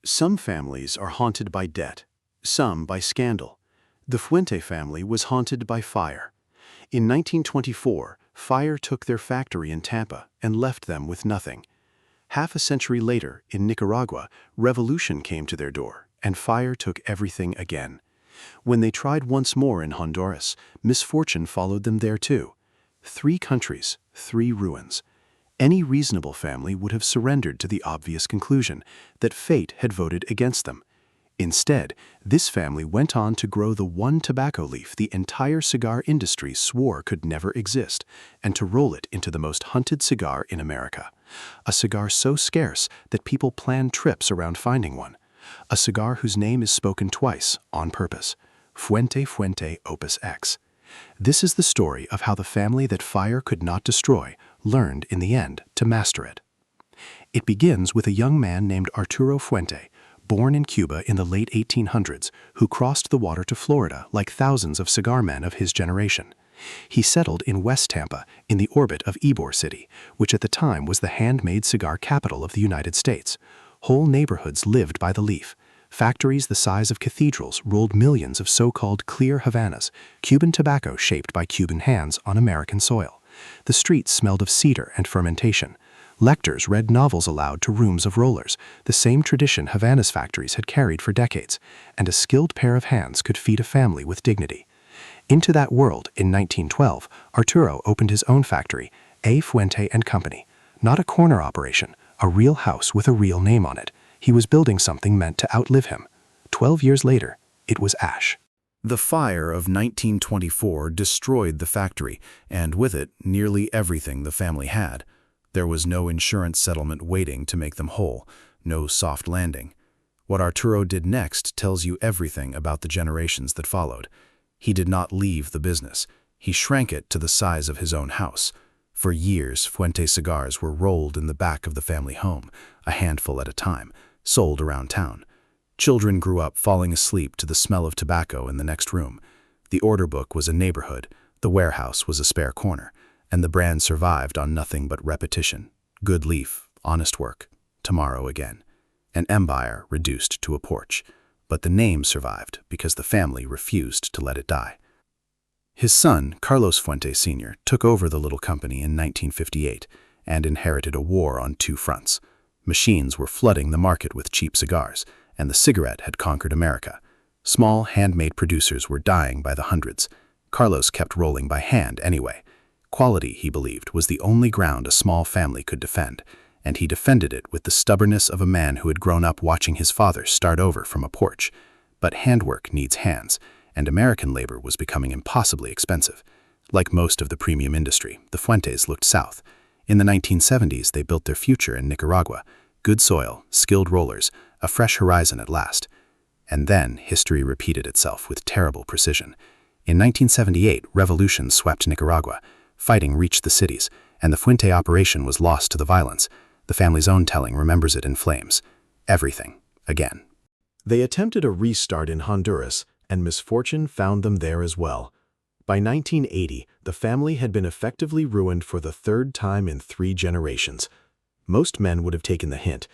Some families are haunted by debt, some by scandal. The Fuente family was haunted by fire. In 1924, fire took their factory in Tampa and left them with nothing. Half a century later, in Nicaragua, revolution came to their door, and fire took everything again. When they tried once more in Honduras, misfortune followed them there too. 3 countries, 3 ruins. Any reasonable family would have surrendered to the obvious conclusion that fate had voted against them. Instead, this family went on to grow the one tobacco leaf the entire cigar industry swore could never exist, and to roll it into the most hunted cigar in America. A cigar so scarce that people plan trips around finding one. A cigar whose name is spoken twice, on purpose. Fuente Fuente OpusX. This is the story of how the family that fire could not destroy learned in the end to master it. It begins with a young man named Arturo Fuente, born in Cuba in the late 1800s, who crossed the water to Florida like thousands of cigar men of his generation. He settled in West Tampa, in the orbit of Ybor City, which at the time was the handmade cigar capital of the United States. Whole neighborhoods lived by the leaf. Factories the size of cathedrals rolled millions of so-called clear Havanas, Cuban tobacco shaped by Cuban hands on American soil. The streets smelled of cedar and fermentation. Lectors read novels aloud to rooms of rollers, the same tradition Havana's factories had carried for decades, and a skilled pair of hands could feed a family with dignity. Into that world, in 1912, Arturo opened his own factory, A. Fuente and Company. Not a corner operation, a real house with a real name on it. He was building something meant to outlive him. 12 years later, it was ash. The fire of 1924 destroyed the factory, and with it, nearly everything the family had. There was no insurance settlement waiting to make them whole, no soft landing. What Arturo did next tells you everything about the generations that followed. He did not leave the business. He shrank it to the size of his own house. For years, Fuente cigars were rolled in the back of the family home, a handful at a time, sold around town. Children grew up falling asleep to the smell of tobacco in the next room. The order book was a neighborhood, the warehouse was a spare corner, and the brand survived on nothing but repetition. Good leaf, honest work, tomorrow again. An empire reduced to a porch. But the name survived because the family refused to let it die. His son, Carlos Fuente Sr., took over the little company in 1958 and inherited a war on 2 fronts. Machines were flooding the market with cheap cigars, and the cigarette had conquered America. Small, handmade producers were dying by the hundreds. Carlos kept rolling by hand anyway. Quality, he believed, was the only ground a small family could defend, and he defended it with the stubbornness of a man who had grown up watching his father start over from a porch. But handwork needs hands, and American labor was becoming impossibly expensive. Like most of the premium industry, the Fuentes looked south. In the 1970s, they built their future in Nicaragua. Good soil, skilled rollers, a fresh horizon at last. And then history repeated itself with terrible precision. In 1978, revolution swept Nicaragua. Fighting reached the cities, and the Fuente operation was lost to the violence. The family's own telling remembers it in flames. Everything, again. They attempted a restart in Honduras, and misfortune found them there as well. By 1980, the family had been effectively ruined for the 3rd time in 3 generations. Most men would have taken the hint.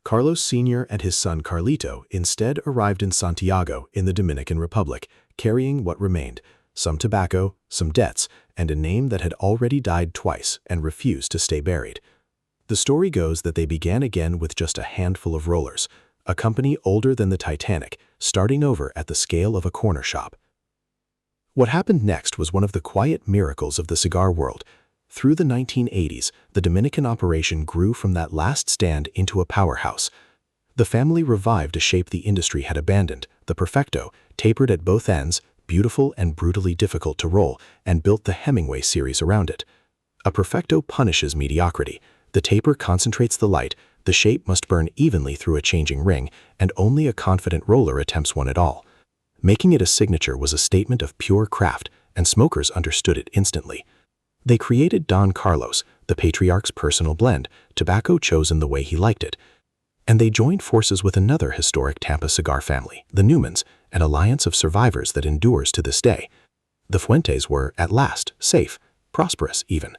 Carlos Sr. and his son Carlito instead arrived in Santiago in the Dominican Republic, carrying what remained: some tobacco, some debts, and a name that had already died twice and refused to stay buried. The story goes that they began again with just a handful of rollers, a company older than the Titanic, starting over at the scale of a corner shop. What happened next was one of the quiet miracles of the cigar world. Through the 1980s, the Dominican operation grew from that last stand into a powerhouse. The family revived a shape the industry had abandoned, the perfecto, tapered at both ends, beautiful and brutally difficult to roll, and built the Hemingway series around it. A perfecto punishes mediocrity. The taper concentrates the light, the shape must burn evenly through a changing ring, and only a confident roller attempts one at all. Making it a signature was a statement of pure craft, and smokers understood it instantly. They created Don Carlos, the patriarch's personal blend, tobacco chosen the way he liked it. And they joined forces with another historic Tampa cigar family, the Newmans, an alliance of survivors that endures to this day. The Fuentes were, at last, safe, prosperous even,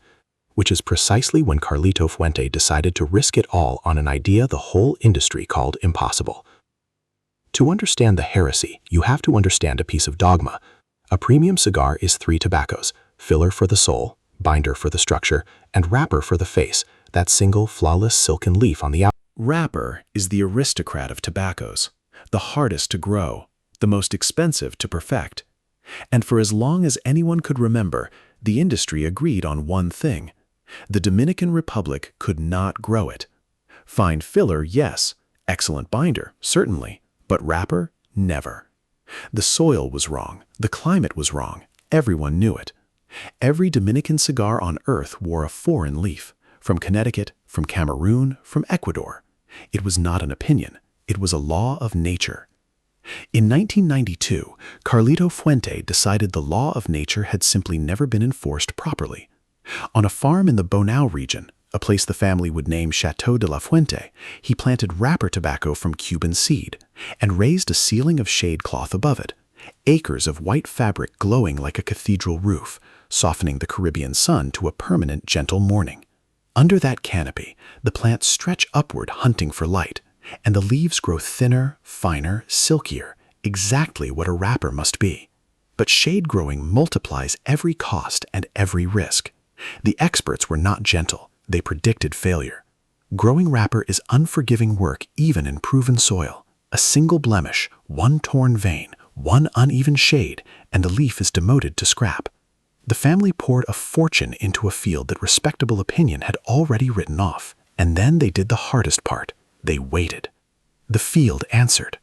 which is precisely when Carlito Fuente decided to risk it all on an idea the whole industry called impossible. To understand the heresy, you have to understand a piece of dogma. A premium cigar is 3 tobaccos: filler for the soul, binder for the structure, and wrapper for the face, that single, flawless silken leaf on the outside. Wrapper is the aristocrat of tobaccos, the hardest to grow, the most expensive to perfect. And for as long as anyone could remember, the industry agreed on one thing: the Dominican Republic could not grow it. Fine filler, yes. Excellent binder, certainly. But wrapper, never. The soil was wrong. The climate was wrong. Everyone knew it. Every Dominican cigar on earth wore a foreign leaf, from Connecticut, from Cameroon, from Ecuador. It was not an opinion. It was a law of nature. In 1992, Carlito Fuente decided the law of nature had simply never been enforced properly. On a farm in the Bonao region, a place the family would name Chateau de la Fuente, he planted wrapper tobacco from Cuban-seed and raised a ceiling of shade cloth above it, acres of white fabric glowing like a cathedral roof, softening the Caribbean sun to a permanent gentle morning. Under that canopy, the plants stretch upward hunting for light, and the leaves grow thinner, finer, silkier, exactly what a wrapper must be. But shade growing multiplies every cost and every risk. The experts were not gentle. They predicted failure. Growing wrapper is unforgiving work even in proven soil. A single blemish, one torn vein, one uneven shade, and the leaf is demoted to scrap. The family poured a fortune into a field that respectable opinion had already written off. And then they did the hardest part. They waited. The field answered.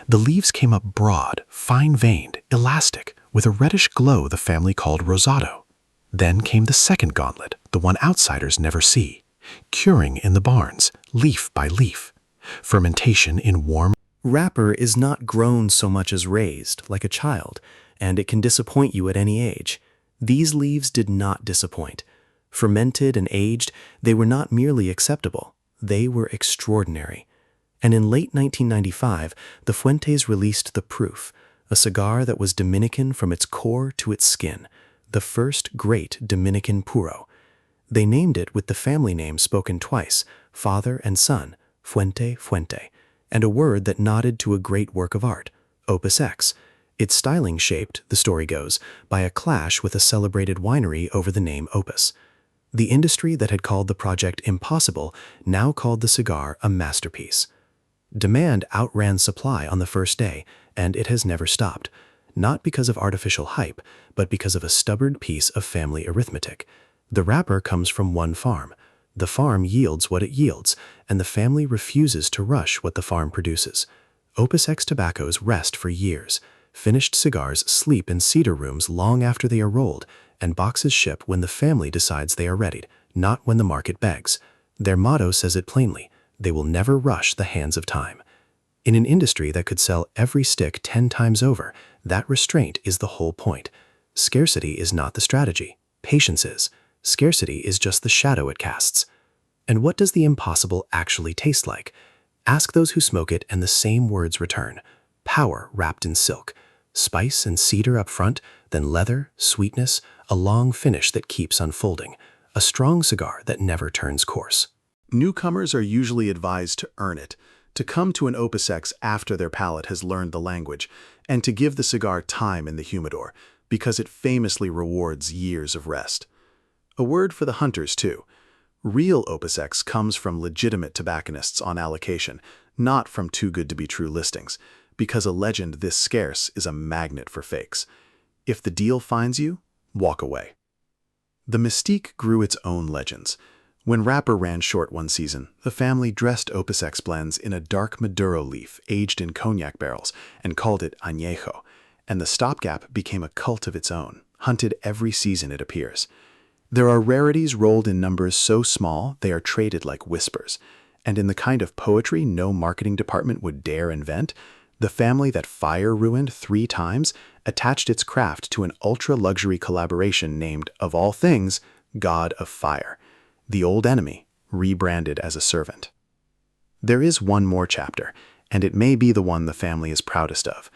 The leaves came up broad, fine-veined, elastic, with a reddish glow the family called rosado. Then came the second gauntlet, the one outsiders never see. Curing in the barns, leaf by leaf. Fermentation in warm. Wrapper is not grown so much as raised, like a child, and it can disappoint you at any age. These leaves did not disappoint. Fermented and aged, they were not merely acceptable. They were extraordinary. And in late 1995, the Fuentes released The Proof, a cigar that was Dominican from its core to its skin, the first great Dominican puro. They named it with the family name spoken twice, father and son, Fuente Fuente, and a word that nodded to a great work of art, Opus X, its styling shaped, the story goes, by a clash with a celebrated winery over the name Opus. The industry that had called the project impossible now called the cigar a masterpiece. Demand outran supply on the first day, and it has never stopped, not because of artificial hype, but because of a stubborn piece of family arithmetic. The wrapper comes from one farm. The farm yields what it yields, and the family refuses to rush what the farm produces. Opus X tobaccos rest for years. Finished cigars sleep in cedar rooms long after they are rolled, and boxes ship when the family decides they are ready, not when the market begs. Their motto says it plainly: they will never rush the hands of time. In an industry that could sell every stick 10 times over, that restraint is the whole point. Scarcity is not the strategy. Patience is. Scarcity is just the shadow it casts. And what does the impossible actually taste like? Ask those who smoke it, and the same words return. Power wrapped in silk. Spice and cedar up front, then leather, sweetness, a long finish that keeps unfolding. A strong cigar that never turns coarse. Newcomers are usually advised to earn it, to come to an Opus X after their palate has learned the language, and to give the cigar time in the humidor, because it famously rewards years of rest. A word for the hunters, too. Real Opus X comes from legitimate tobacconists on allocation, not from too-good-to-be-true listings, because a legend this scarce is a magnet for fakes. If the deal finds you, walk away. The mystique grew its own legends. When wrapper ran short one season, the family dressed Opus X blends in a dark Maduro leaf aged in cognac barrels and called it Añejo, and the stopgap became a cult of its own, hunted every season it appears. There are rarities rolled in numbers so small they are traded like whispers, and in the kind of poetry no marketing department would dare invent, the family that fire ruined 3 times attached its craft to an ultra-luxury collaboration named, of all things, God of Fire. The old enemy, rebranded as a servant. There is one more chapter, and it may be the one the family is proudest of.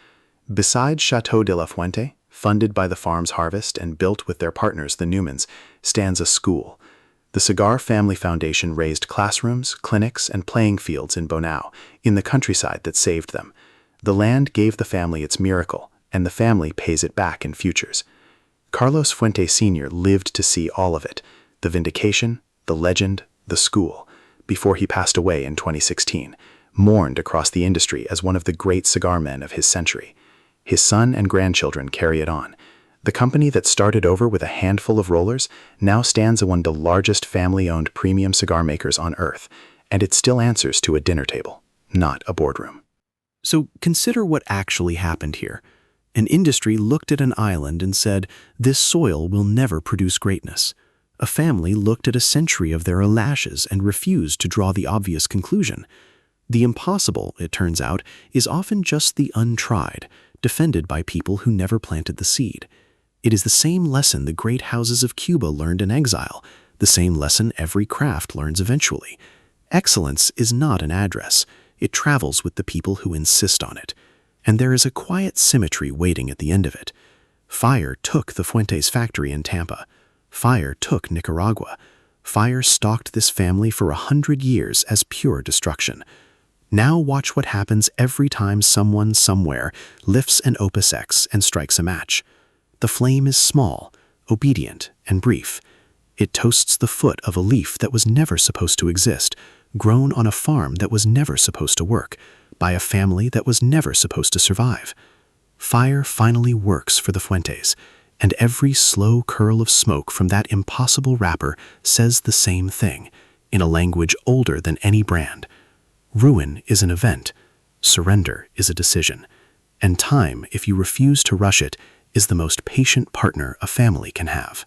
Besides Chateau de la Fuente, funded by the farm's harvest and built with their partners, the Newmans, stands a school. The Cigar Family Foundation raised classrooms, clinics, and playing fields in Bonao, in the countryside that saved them. The land gave the family its miracle, and the family pays it back in futures. Carlos Fuente Sr. lived to see all of it, the vindication, the legend, the school, before he passed away in 2016, mourned across the industry as one of the great cigar men of his century. His son and grandchildren carry it on. The company that started over with a handful of rollers now stands as one of the largest family-owned premium cigar makers on earth, and it still answers to a dinner table, not a boardroom. So consider what actually happened here. An industry looked at an island and said, this soil will never produce greatness. A family looked at a century of their lashes and refused to draw the obvious conclusion. The impossible, it turns out, is often just the untried, defended by people who never planted the seed. It is the same lesson the great houses of Cuba learned in exile, the same lesson every craft learns eventually. Excellence is not an address. It travels with the people who insist on it. And there is a quiet symmetry waiting at the end of it. Fire took the Fuentes factory in Tampa. Fire took Nicaragua. Fire stalked this family for 100 years as pure destruction. Now watch what happens every time someone somewhere lifts an Opus X and strikes a match. The flame is small, obedient, and brief. It toasts the foot of a leaf that was never supposed to exist, grown on a farm that was never supposed to work, by a family that was never supposed to survive. Fire finally works for the Fuentes, and every slow curl of smoke from that impossible wrapper says the same thing, in a language older than any brand. Ruin is an event, surrender is a decision, and time, if you refuse to rush it, is the most patient partner a family can have.